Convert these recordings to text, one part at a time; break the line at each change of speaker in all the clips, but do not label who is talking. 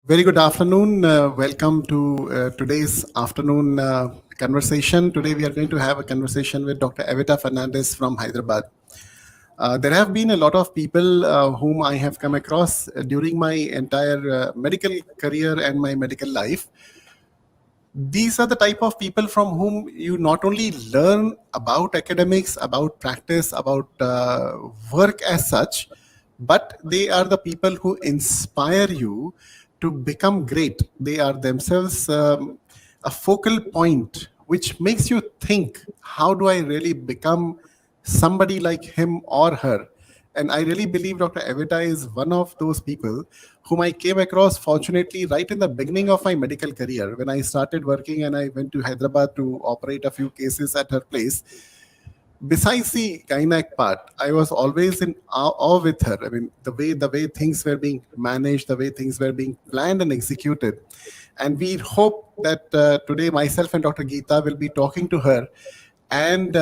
Very good afternoon. Welcome to today's afternoon conversation. Today we are going to have a conversation with Dr. Evita Fernandez from Hyderabad. There have been a lot of people whom I have come across during my entire medical career and my medical life. These are the type of people from whom you not only learn about academics, about practice, about work as such, but they are the people who inspire you to become great. They are themselves a focal point which makes you think, how do I really become somebody like him or her? And I really believe Dr. Evita is one of those people whom I came across, fortunately, right in the beginning of my medical career. When I started working and I went to Hyderabad to operate a few cases at her place, besides the gynec part, I was always in awe with her. I mean, the way things were being managed, the way things were being planned and executed. And we hope that today myself and Dr. Gita will be talking to her and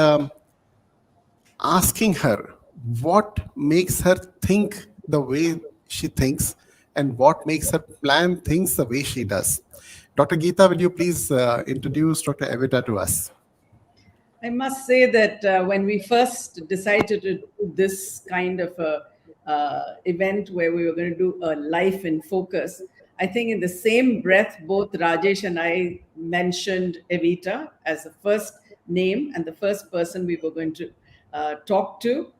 asking her what makes her think the way she thinks and what makes her plan things the way she does. Dr. Gita, will you please introduce Dr. Evita to us?
I must say that when we first decided to do this kind of a event where we were going to do a life in focus, I think in the same breath, both Rajesh and I mentioned Evita as the first name and the first person we were going to talk to.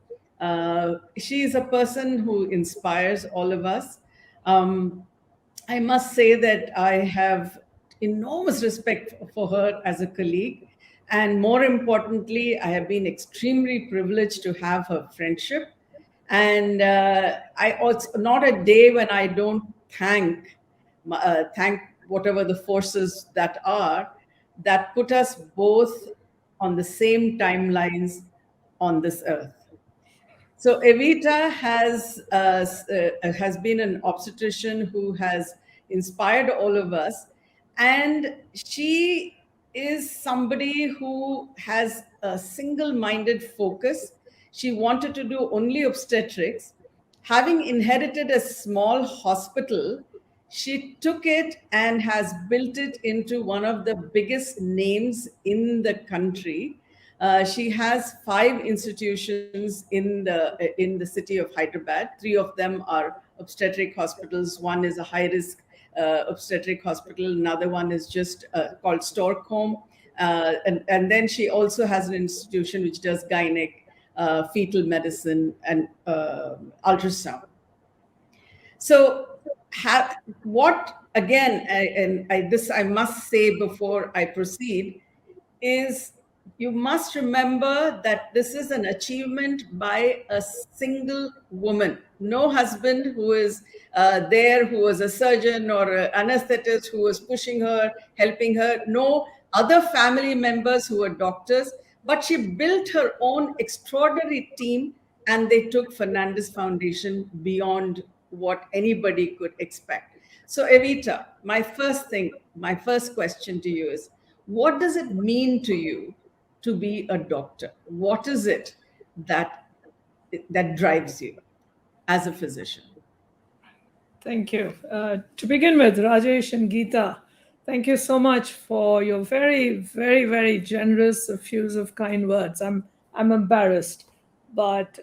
She is a person who inspires all of us. I must say that I have enormous respect for her as a colleague. And more importantly, I have been extremely privileged to have her friendship. And I also, not a day when I don't thank whatever the forces that put us both on the same timelines on this earth. So Evita has been an obstetrician who has inspired all of us, and she is somebody who has a single-minded focus. She wanted to do only obstetrics. Having inherited a small hospital, she took it and has built it into one of the biggest names in the country. She has 5 institutions in the city of Hyderabad. 3 of them are obstetric hospitals. One is a high-risk obstetric hospital. Another one is just called Storcombe. And then she also has an institution which does gynec, fetal medicine, and ultrasound. So, what again, this I must say before I proceed, is you must remember that this is an achievement by a single woman. No husband who is there, who was a surgeon or an anesthetist who was pushing her, helping her. No other family members who were doctors. But she built her own extraordinary team, and they took Fernandez Foundation beyond what anybody could expect. So, Evita, my first question to you is, what does it mean to you to be a doctor? What is it that drives you as a physician?
Thank you. To begin with, Rajesh and Gita, thank you so much for your very, very, very generous effusive of kind words. I'm embarrassed, but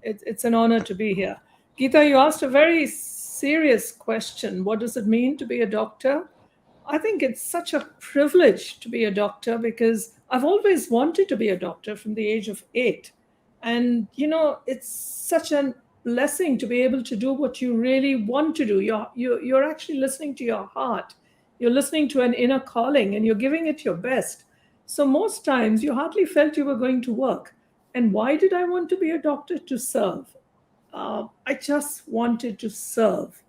it's an honor to be here. Gita, you asked a very serious question. What does it mean to be a doctor? I think it's such a privilege to be a doctor because I've always wanted to be a doctor from the age of 8. And, it's such a blessing to be able to do what you really want to do. You're actually listening to your heart. You're listening to an inner calling and you're giving it your best. So most times you hardly felt you were going to work. And why did I want to be a doctor? To serve. I just wanted to serve.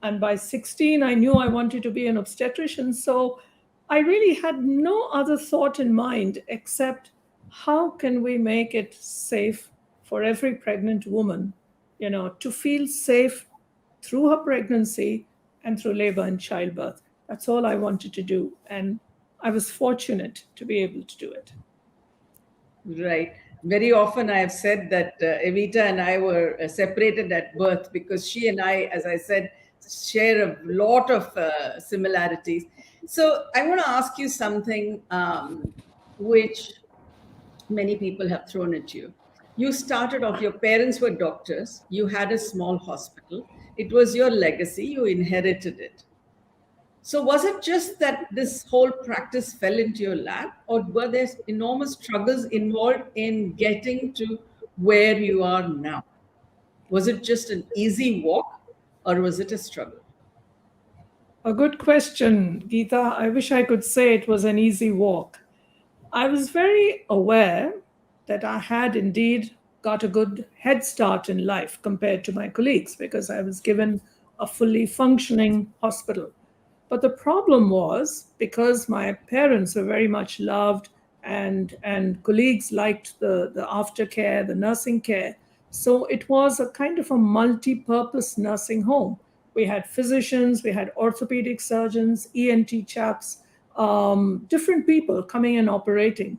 And by 16, I knew I wanted to be an obstetrician. So I really had no other thought in mind except how can we make it safe for every pregnant woman, to feel safe through her pregnancy and through labor and childbirth. That's all I wanted to do. And I was fortunate to be able to do it.
Right. Very often I have said that Evita and I were separated at birth because she and I, as I said, share a lot of similarities. So I want to ask you something which many people have thrown at you. You started off, your parents were doctors, you had a small hospital, it was your legacy, you inherited it. So, was it just that this whole practice fell into your lap, or were there enormous struggles involved in getting to where you are now? Was it just an easy walk, or was it a struggle?
A good question, Geeta. I wish I could say it was an easy walk. I was very aware that I had indeed got a good head start in life compared to my colleagues because I was given a fully functioning hospital. But the problem was because my parents were very much loved and colleagues liked the aftercare, the nursing care. So it was a kind of a multi-purpose nursing home. We had physicians, we had orthopedic surgeons, ENT chaps, different people coming and operating.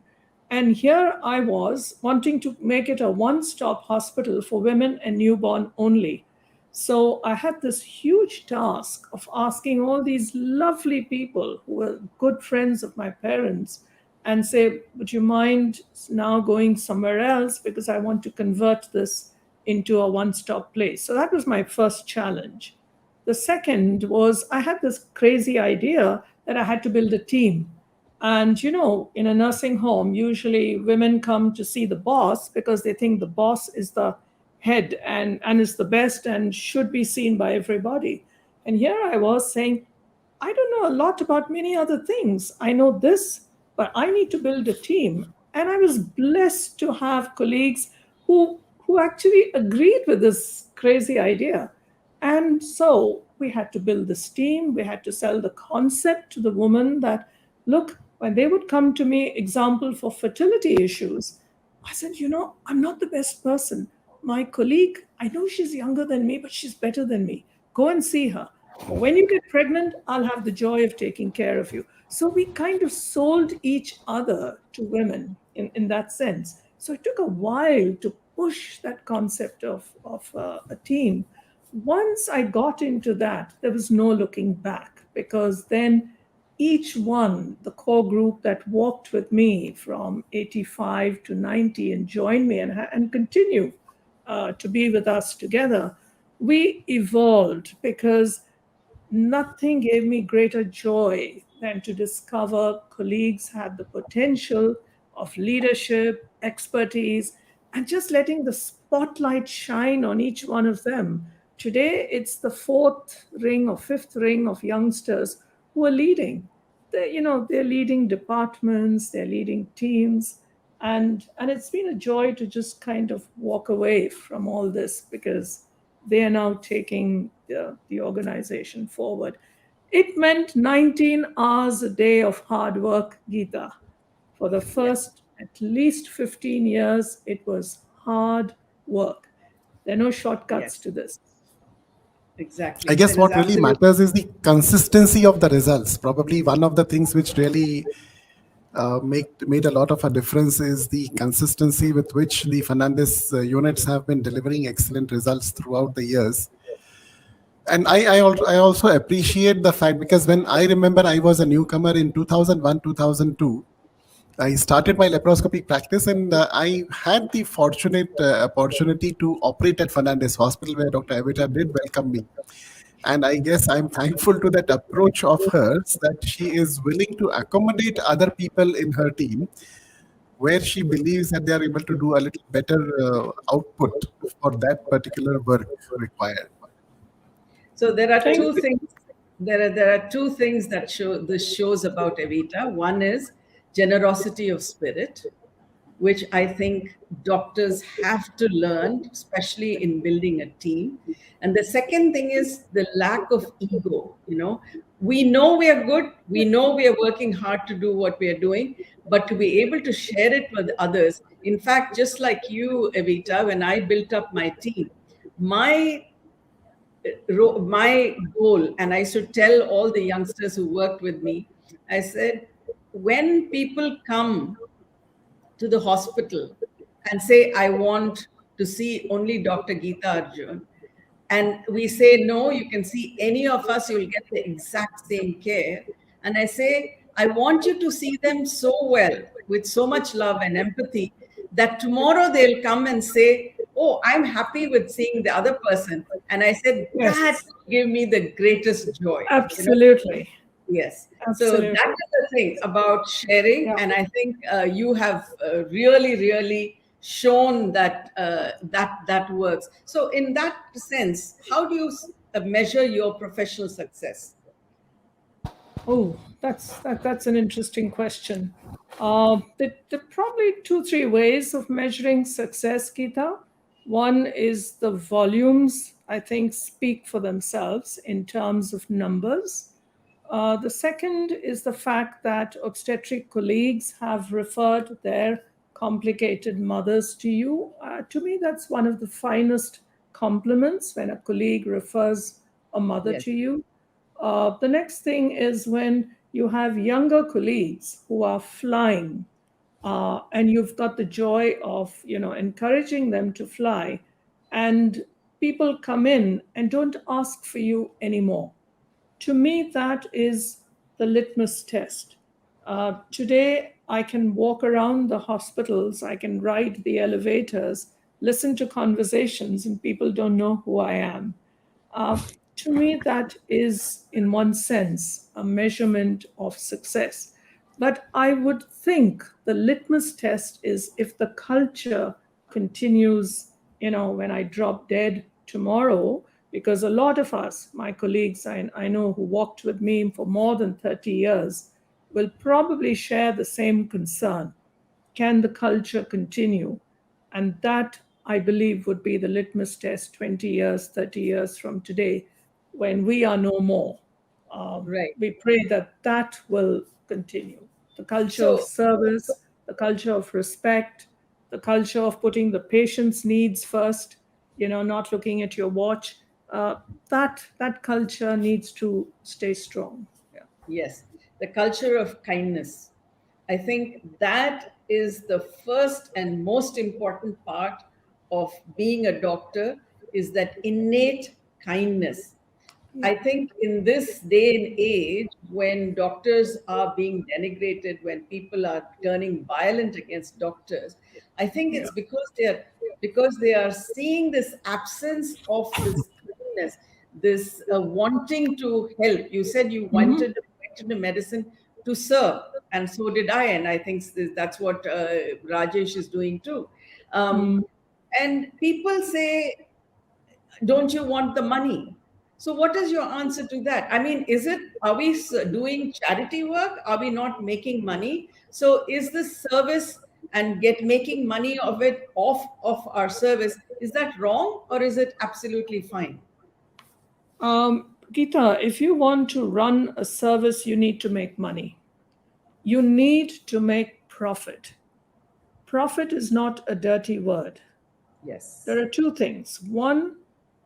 And here I was wanting to make it a one stop hospital for women and newborn only. So I had this huge task of asking all these lovely people who were good friends of my parents and say, would you mind now going somewhere else because I want to convert this into a one stop place? So that was my first challenge. The second was I had this crazy idea that I had to build a team. And in a nursing home, usually women come to see the boss because they think the boss is the head and is the best and should be seen by everybody. And here I was saying, I don't know a lot about many other things. I know this, but I need to build a team. And I was blessed to have colleagues who actually agreed with this crazy idea. And so we had to build this team. We had to sell the concept to the woman that, look, when they would come to me, example for fertility issues, I said, I'm not the best person. My colleague, I know she's younger than me, but she's better than me. Go and see her. When you get pregnant, I'll have the joy of taking care of you. So we kind of sold each other to women in that sense. So it took a while to push that concept of a team. Once I got into that, there was no looking back because then each one, the core group that walked with me from 85 to 90 and joined me and continue to be with us together, we evolved because nothing gave me greater joy than to discover colleagues had the potential of leadership, expertise, and just letting the spotlight shine on each one of them. Today, it's the fourth ring or fifth ring of youngsters who are leading. They're leading departments, they're leading teams, and it's been a joy to just kind of walk away from all this because they are now taking the organization forward. It meant 19 hours a day of hard work, Geeta. For the
Yes,
first at least 15 years, it was hard work. There are no shortcuts
yes,
to this.
I
exactly.
guess
There is
what really
absolutely.
matters is the consistency of the results. Probably one of the things which really made a lot of a difference is the consistency with which the Fernandez units have been delivering excellent results throughout the years. And I also appreciate the fact because when I remember I was a newcomer in 2001, 2002, I started my laparoscopy practice and I had the fortunate opportunity to operate at Fernandez Hospital where Dr. Evita did welcome me. And I guess I'm thankful to that approach of hers that she is willing to accommodate other people in her team where she believes that they are able to do a little better output for that particular work required.
So there are
Thank
two
you.
things. There are two things that this shows about Evita. One is generosity of spirit, which I think doctors have to learn, especially in building a team. And the second thing is the lack of ego. We know we are good, we know we are working hard to do what we are doing, but to be able to share it with others. In fact, just like you, Evita, when I built up my team, my my goal, and I should tell all the youngsters who worked with me, I said, when people come to the hospital and say, I want to see only Dr. Gita Arjun, And we say, no, you can see any of us, you'll get the exact same care. And I say, I want you to see them so well, with so much love and empathy, that tomorrow they'll come and say, oh, I'm happy with seeing the other person. And I said, that
Yes,
will give me the greatest joy, you know?
absolutely.
Yes. So that
Absolutely.
is the thing about sharing.
Yeah.
And I think you have really, really shown that that works. So in that sense, how do you measure your professional success?
Oh, that's an interesting question. There are probably two, three ways of measuring success, Geeta. One is the volumes, I think, speak for themselves in terms of numbers. The second is the fact that obstetric colleagues have referred their complicated mothers to you. To me, that's one of the finest compliments when a colleague refers a mother
Yes.
to you. The next thing is when you have younger colleagues who are flying, and you've got the joy of encouraging them to fly, and people come in and don't ask for you anymore. To me, that is the litmus test. Today, I can walk around the hospitals, I can ride the elevators, listen to conversations, and people don't know who I am. Uh, to me, that is, in one sense, a measurement of success. But I would think the litmus test is if the culture continues, when I drop dead tomorrow, because a lot of us, my colleagues I know who walked with me for more than 30 years, will probably share the same concern. Can the culture continue? And that, I believe, would be the litmus test 20 years, 30 years from today, when we are no more.
Right.
We pray that that will continue. The culture of
So,
service, the culture of respect, the culture of putting the patient's needs first, not looking at your watch. That culture needs to stay strong. Yeah.
yes, the culture of kindness. I think that is the first and most important part of being a doctor, is that innate kindness. I think in this day and age, when doctors are being denigrated, when people are turning violent against doctors, I think
Yeah.
it's because they are seeing this absence of this kindness, this wanting to help. You said you
Mhm.
went into medicine to serve, and so did I, and I think that's what Rajesh is doing too. Um,
Mm.
and people say, don't you want the money? So what is your answer to that? I mean, are we doing charity work? Are we not making money? So is this service and get making money of it, of our service, is that wrong, or is it absolutely fine?
Geeta, if you want to run a service, you need to make money. You need to make profit. Profit is not a dirty word. There
Yes.
are two things. One,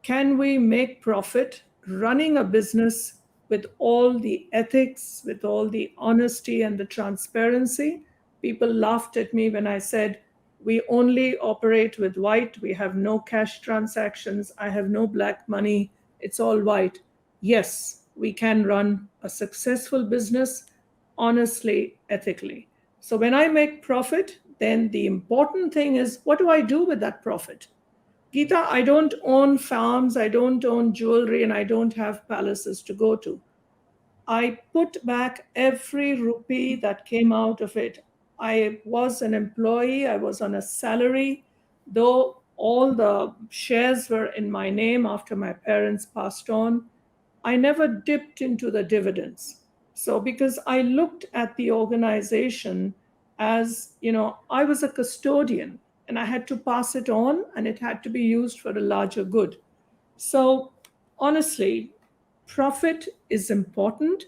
can we make profit running a business with all the ethics, with all the honesty and the transparency? People laughed at me when I said, we only operate with white, we have no cash transactions, I have no black money, it's all white. Yes, we can run a successful business honestly, ethically. So when I make profit, then the important thing is, what do I do with that profit? Geeta, I don't own farms, I don't own jewelry, and I don't have palaces to go to. I put back every rupee that came out of it. I was an employee, I was on a salary, though all the shares were in my name after my parents passed on. I never dipped into the dividends. So, because I looked at the organization as, I was a custodian and I had to pass it on and it had to be used for a larger good. So, honestly, profit is important,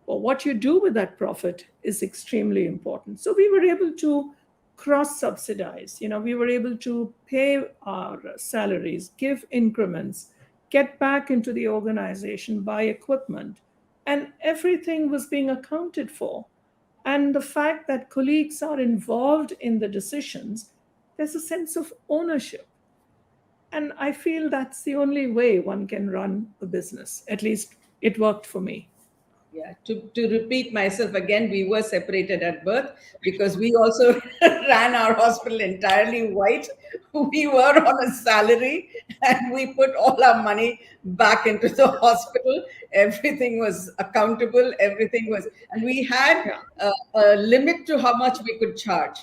but what you do with that profit is extremely important. So, we were able to cross subsidize, we were able to pay our salaries, give increments, get back into the organization, buy equipment, and everything was being accounted for. And the fact that colleagues are involved in the decisions, there's a sense of ownership. And I feel that's the only way one can run a business. At least it worked for me.
Yeah, to repeat myself again, we were separated at birth because we also ran our hospital entirely white. We were on a salary and we put all our money back into the hospital. Everything was accountable, everything was, and we had
Yeah.
a limit to how much we could charge.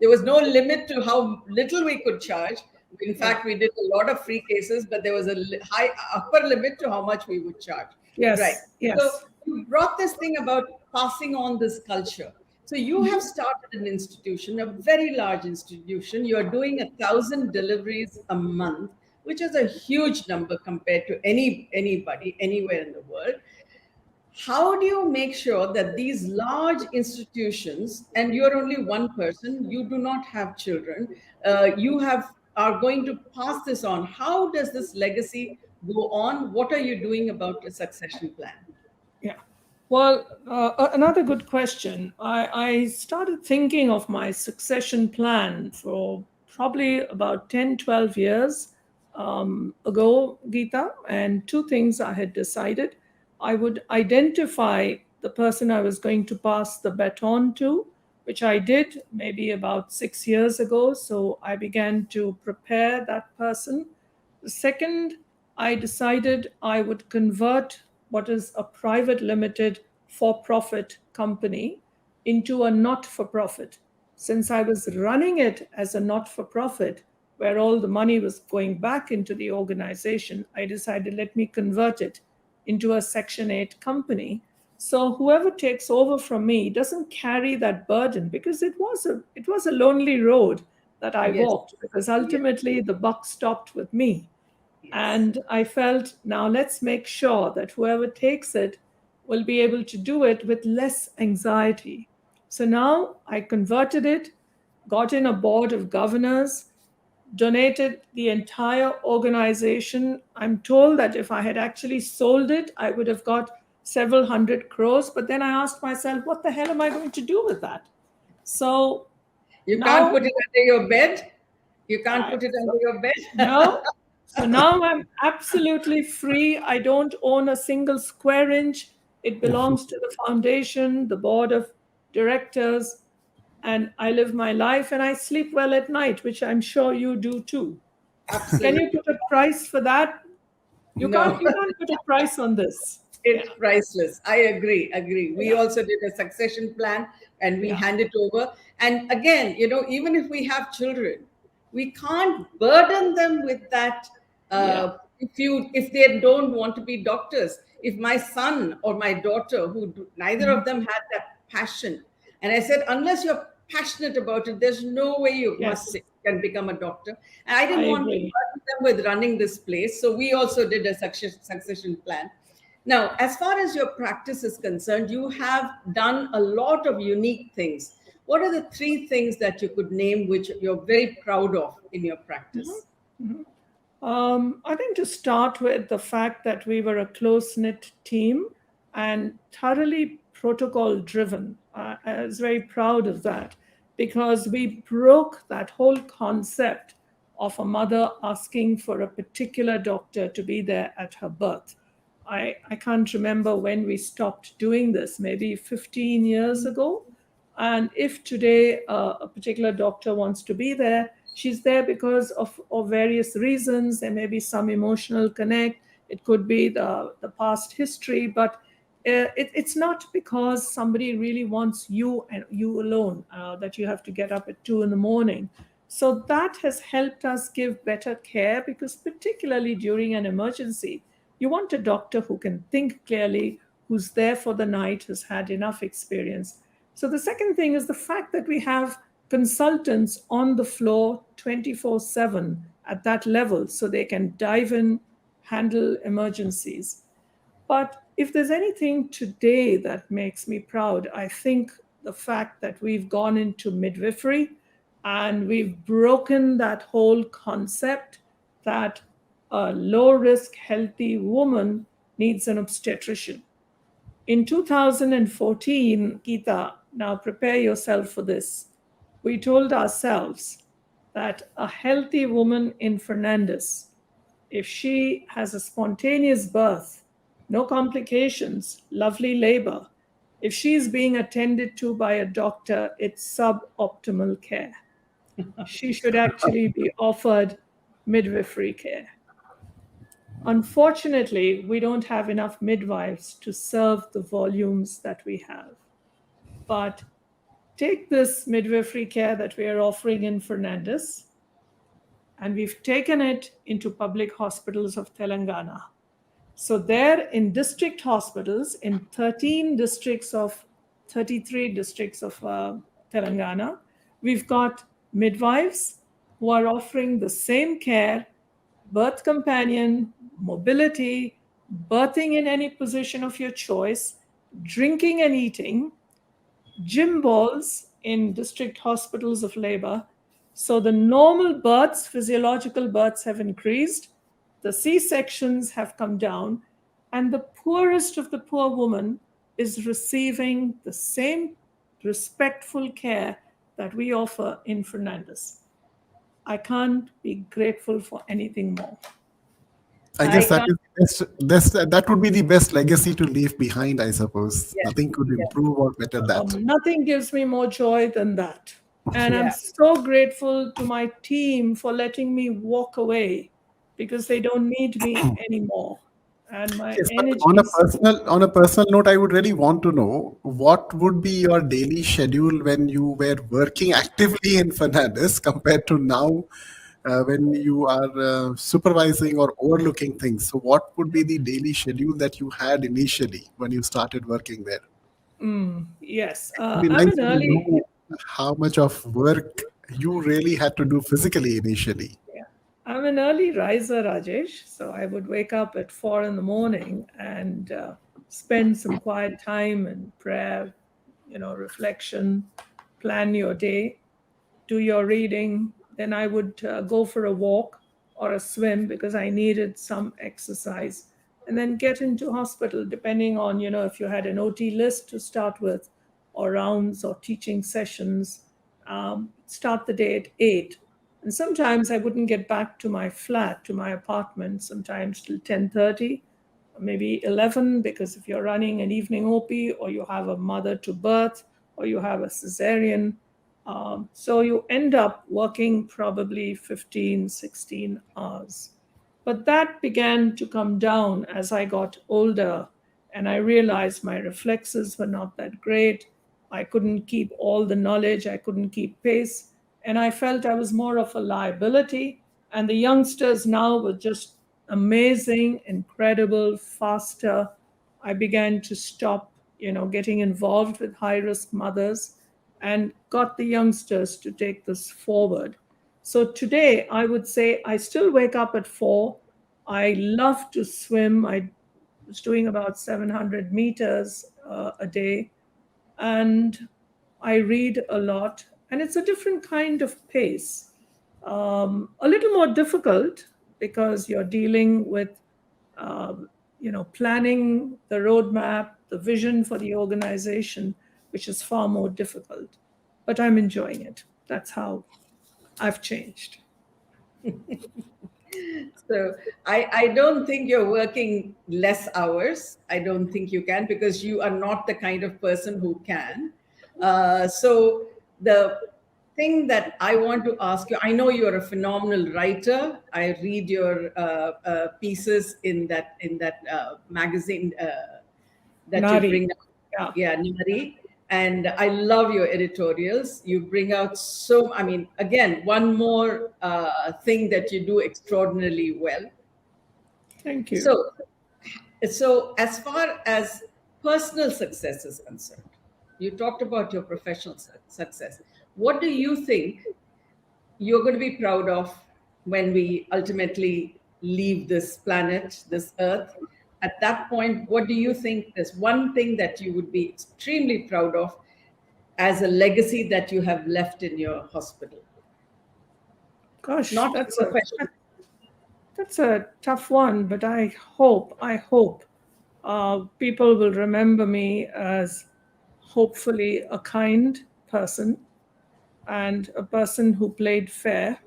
There was no limit to how little we could charge. In
Yeah.
fact, we did a lot of free cases, but there was a high upper limit to how much we would charge. Right.
Yes.
So
Yes.
you brought this thing about passing on this culture. So you have started an institution, a very large institution. You're doing 1,000 deliveries a month, which is a huge number compared to anybody anywhere in the world. How do you make sure that these large institutions, and you're only one person, you do not have children, you have are going to pass this on? How does this legacy go on? What are you doing about a succession plan?
Yeah. Well, another good question. I started thinking of my succession plan for probably about 10, 12 years ago, Geeta, and two things I had decided. I would identify the person I was going to pass the baton to, which I did maybe about 6 years ago. So I began to prepare that person. The second, I decided I would convert what is a private limited for profit company into a not for profit. Since I was running it as a not for profit, where all the money was going back into the organization, I decided let me convert it into a Section 8 company. So whoever takes over from me doesn't carry that burden, because it was a lonely road that I
Yes,
walked, because
yes,
ultimately the buck stopped with me.
yes.
And I felt, now let's make sure that whoever takes it will be able to do it with less anxiety. So now I converted it, got in a board of governors, donated the entire organization. I'm told that if I had actually sold it, I would have got several hundred crores. But then I asked myself, what the hell am I going to do with that? So
You can't
now
put it under your bed. You can't
I,
put it under your bed.
no. So now I'm absolutely free. I don't own a single square inch. It belongs to the foundation, the board of directors, and I live my life and I sleep well at night, which I'm sure you do too. Can you
Absolutely.
put a price for that? You can't
No.
you can't put a price on this. Yeah.
It's priceless. I agree. Agree. We
Yeah.
also did a succession plan and we
Yeah.
hand it over. And again, even if we have children, we can't burden them with that.
Yeah.
If they don't want to be doctors, if my son or my daughter, neither of them had that passion, and I said, unless you're passionate about it, there's no way
Yes.
can become a doctor. And I
I
didn't want to
agree.
burden them with running this place, so we also did a succession plan. Now, as far as your practice is concerned, you have done a lot of unique things. What are the three things that you could name which you're very proud of in your practice?
I think to start with, the fact that we were a close knit team and thoroughly protocol driven. I was very proud of that, because we broke that whole concept of a mother asking for a particular doctor to be there at her birth. I can't remember when we stopped doing this, maybe 15 years ago. And if today a particular doctor wants to be there, she's there because of various reasons. There may be some emotional connect. It could be the past history, but it's not because somebody really wants you and you alone, that you have to get up at 2 in the morning. So that has helped us give better care, because particularly during an emergency, you want a doctor who can think clearly, who's there for the night, who's had enough experience. So the second thing is the fact that we have consultants on the floor 24/7 at that level, so they can dive in, handle emergencies. But if there's anything today that makes me proud, I think the fact that we've gone into midwifery and we've broken that whole concept that a low risk, healthy woman needs an obstetrician. In 2014, Geeta, now prepare yourself for this. We told ourselves that a healthy woman in Fernandez if she has a spontaneous birth, no complications, lovely labor, if she's being attended to by a doctor, it's suboptimal care. She should actually be offered midwifery care. Unfortunately, we don't have enough midwives to serve the volumes that we have. But take this midwifery care that we are offering in Fernandez, and we've taken it into public hospitals of Telangana. So there in district hospitals, in 13 districts of 33 districts of Telangana, we've got midwives who are offering the same care, birth companion, mobility, birthing in any position of your choice, drinking and eating, gym balls in district hospitals of labor. So the normal births, physiological births have increased, the C-sections have come down, and the poorest of the poor woman is receiving the same respectful care that we offer in Fernandez. I can't be grateful for anything more.
I
I
guess that
can't-
is that would be the best legacy to leave behind, I suppose.
Yes,
Nothing could
yes,
improve or better that.
Nothing gives me more joy than that. And I'm
yeah.
so grateful to my team for letting me walk away because they don't need me anymore. And my
Yes, but
energies.
on a personal note, I would really want to know what would be your daily schedule when you were working actively in Fernandez compared to now when you are supervising or overlooking things. So, what would be the daily schedule that you had initially when you started working there?
Yes,
It'd be
I'm
nice
an
to
early.
know how much of work you really had to do physically initially.
Yeah. I'm an early riser, Rajesh. So I would wake up at 4 in the morning and spend some quiet time in prayer, reflection, plan your day, do your reading. Then I would go for a walk or a swim because I needed some exercise. And then get into hospital, depending on, if you had an OT list to start with, or rounds or teaching sessions. Start the day at 8. And sometimes I wouldn't get back to my flat, to my apartment, sometimes till 10:30, maybe 11, because if you're running an evening OP or you have a mother to birth or you have a cesarean, so you end up working probably 15, 16 hours. But that began to come down as I got older and I realized my reflexes were not that great. I couldn't keep all the knowledge, I couldn't keep pace, and I felt I was more of a liability. And the youngsters now were just amazing, incredible, faster. I began to stop, getting involved with high risk mothers and got the youngsters to take this forward. So today, I would say I still wake up at 4. I love to swim. I was doing about 700 meters a day. And I read a lot. And it's a different kind of pace. A little more difficult because you're dealing with, planning the roadmap, the vision for the organization, which is far more difficult. But I'm enjoying it. That's how I've changed.
So I don't think you're working less hours. I don't think you can because you are not the kind of person who can. So the thing that I want to ask you, I know you're a phenomenal writer. I read your pieces in that magazine that you
Nari.
bring out.
Yeah.
Yeah, Nari. And I love your editorials. You bring out so, I mean, again, one more thing that you do extraordinarily well.
Thank you.
So as far as personal success is concerned, you talked about your professional success. What do you think you're going to be proud of when we ultimately leave this planet, this earth? At that point, what do you think is one thing that you would be extremely proud of as a legacy that you have left in your hospital?
Gosh,
Not professional.
that's a tough one, but I hope people will remember me as hopefully a kind person and a person who played fair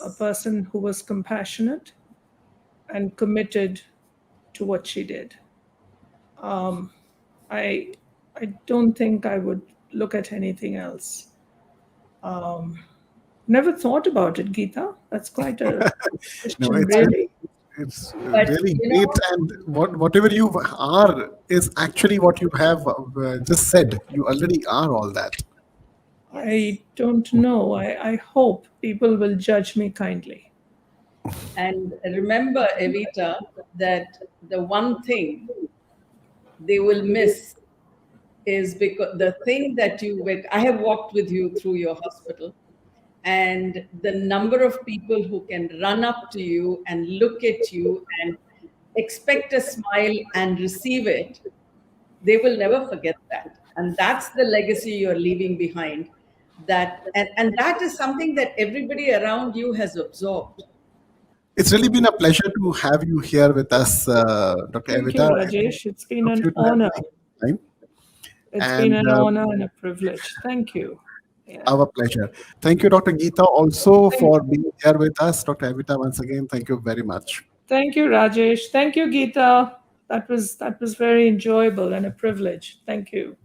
a person who was compassionate and committed to what she did. I don't think I would look at anything else. Never thought about it, Geeta. That's quite a
No,
question, really.
it's
But
really
you
great,
know,
and whatever you are is actually what you have just said. You already are all that.
I don't know. I hope people will judge me kindly.
and remember, Evita, that the one thing they will miss is because the thing that I have walked with you through your hospital, and the number of people who can run up to you and look at you and expect a smile and receive it, they will never forget that. And that's the legacy you're leaving behind. And that is something that everybody around you has absorbed.
It's really been a pleasure to have you here with us, Dr.
Thank you,
Evita.
Rajesh. It's been
Of
an
you to have
honor.
taken time.
It's been
And
an honor and a privilege. Thank you. Yeah.
our pleasure. Thank you, Dr. Geeta, also
Thank,
for being here with us. Dr. Evita, once again, thank you very much.
thank you, Rajesh. Thank you, Geeta. That was very enjoyable and a privilege. Thank you.